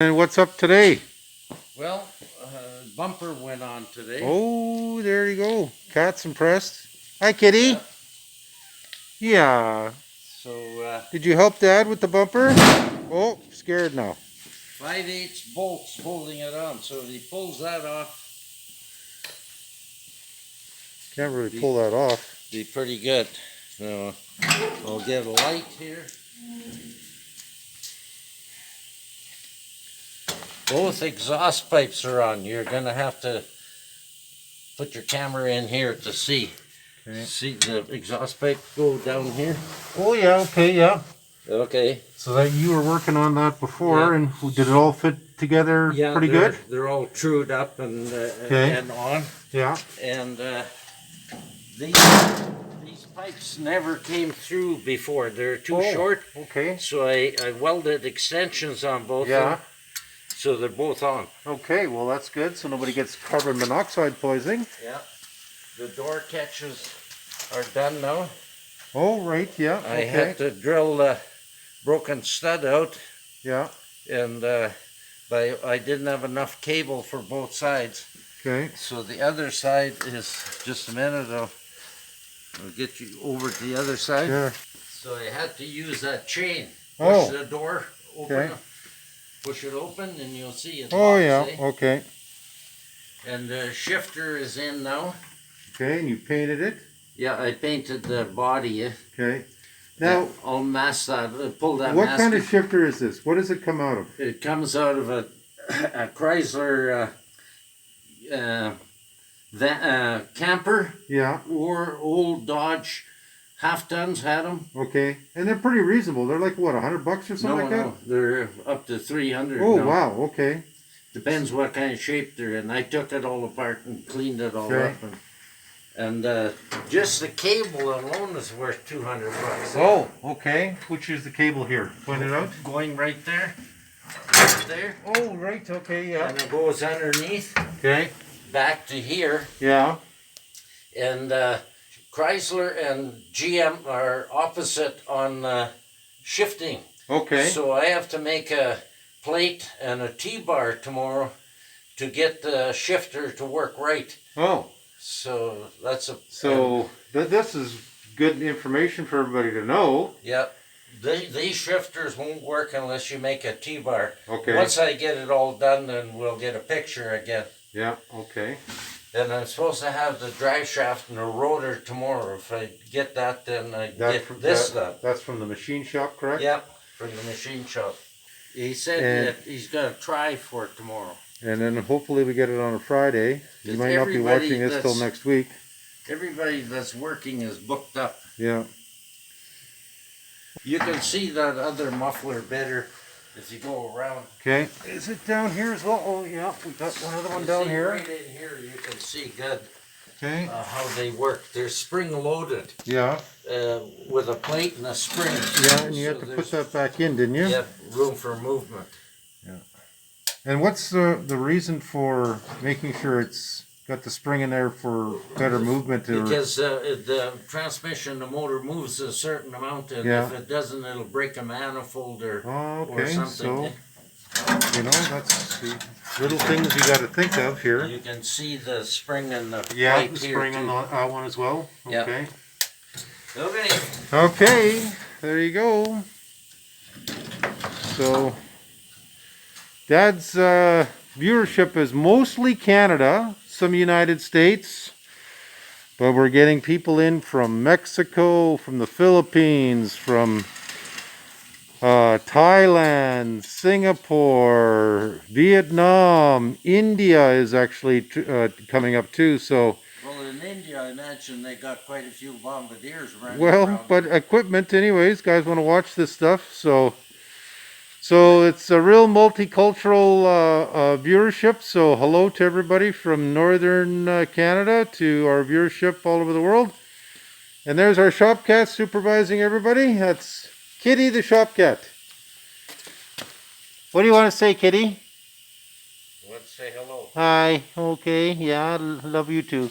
And what's up today? Well, bumper went on today. Oh, there you go. Cat's impressed. Hi, Kitty. Yeah. So, Did you help Dad with the bumper? Oh, scared now. 5/8 bolts holding it on. So if he pulls that off, Can't really pull that off. be pretty good. So I'll get a light here. Both exhaust pipes are on. You're gonna have to put your camera in here to see. Okay. See the exhaust pipe go down here? Oh, yeah. Okay, yeah. Okay. So that you were working on that before, and did it all fit together pretty good? They're all trued up and on. Yeah. And these pipes never came through before. They're too short. Okay. So I welded extensions on both of them. So they're both on. Okay, well that's good. So nobody gets carbon monoxide poisoning. Yeah. The door catches are done now. Oh, right, yeah. I had to drill the broken stud out. Yeah. And but I didn't have enough cable for both sides. Okay. So the other side is, just a minute, I'll get you over to the other side. Sure. So I had to use that chain. Push the door open. Okay. Push it open and you'll see it. Oh, locks, yeah, okay. And the shifter is in now. Okay, and you painted it? Yeah, I painted the body. Okay. Now, I'll mask that, pull that what mask. kind of shifter is this? What does it come out of? It comes out of a Chrysler camper. Yeah. Or old Dodge half tons had them. Okay, and they're pretty reasonable. They're like what, $100 or something like that? No, they're up to 300. Oh now. wow, okay. Depends what kind of shape they're in. I took it all apart and cleaned it all up, and just the cable alone is worth $200. Oh, okay. Which is the cable here? Point it out. Going right there, right there. Oh, right. Okay, yeah. And it goes underneath. Okay. Back to here. Yeah. And Chrysler and GM are opposite on shifting. Okay. So I have to make a plate and a T-bar tomorrow to get the shifter to work right. Oh. So that's a... So this is good information for everybody to know. Yeah. These shifters won't work unless you make a T-bar. Okay. Once I get it all done, then we'll get a picture again. Yeah, okay. And I'm supposed to have the drive shaft and the rotor tomorrow. If I get that, then I get this done. That's from the machine shop, correct? Yep, from the machine shop. He said that he's going to try for it tomorrow. And then hopefully we get it on a Friday. You might not be watching this till next week. Everybody that's working is booked up. Yeah. You can see that other muffler better if you go around. Okay. Is it down here as well? Oh, yeah. We got another one down here. Right in here, you can see good. Okay. How they work. They're spring loaded. Yeah. With a plate and a spring. Yeah, and you had to put that back in, didn't you? Yeah, room for movement. Yeah. And what's the reason for making sure it's got the spring in there for better movement? Because the transmission, the motor moves a certain amount, and if it doesn't, it'll break a manifold or something. So, you know, that's the little things you got to think of here. You can see the spring and the pipe the spring on that one as well. Okay. Okay. Okay, there you go. So, Dad's viewership is mostly Canada, some United States, but we're getting people in from Mexico, from the Philippines, from Thailand, Singapore, Vietnam, India is actually coming up too. So. Well, in India, I imagine they got quite a few bombardiers running around. But equipment, anyways. Guys want to watch this stuff, so it's a real multicultural viewership. So hello to everybody from northern Canada to our viewership all over the world. And there's our shop cat supervising everybody. That's Kitty the shop cat. What do you want to say, Kitty? Let's say hello. Hi. Okay. Yeah, love you too.